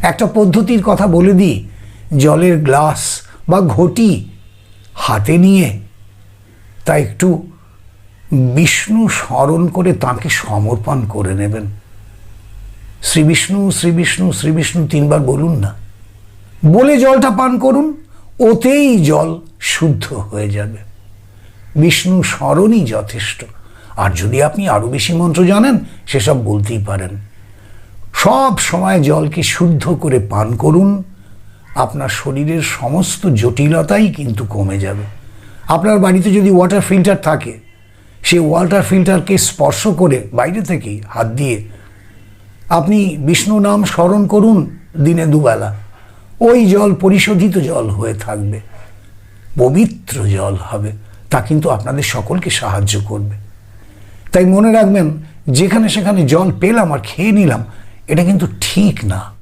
একটা পদ্ধতির কথা বলে দিই, জলের গ্লাস বা ঘটি হাতে নিয়ে তা একটু বিষ্ণু স্মরণ করে তাঁকে সমর্পণ করে নেবেন। শ্রী বিষ্ণু শ্রী বিষ্ণু শ্রী বিষ্ণু 3 বার বলুন না, বলে জলটা পান করুন, ওতেই জল শুদ্ধ হয়ে যাবে। বিষ্ণু স্মরণই যথেষ্ট। আর যদি আপনি আরো বেশি মন্ত্র জানেন সেসব বলতেই পারেন। সব সময় জলকে শুদ্ধ করে পান করুন, আপনার শরীরের সমস্ত জটিলতাই কিন্তু কমে যাবে। আপনার বাড়িতে যদি ওয়াটার ফিল্টার থাকে, সেই ওয়াটার ফিল্টারকে স্পর্শ করে বাইরে থেকেই হাত দিয়ে আপনি বিষ্ণু নাম স্মরণ করুন দিনে 2 বেলা, ওই জল পরিশোধিত জল হয়ে থাকবে, পবিত্র জল হবে। তা কিন্তু আপনাদের সকলকে সাহায্য করবে। তাই মনে রাখবেন, যেখানে সেখানে জল পেলাম আর খেয়ে নিলাম, এটা কিন্তু ঠিক না।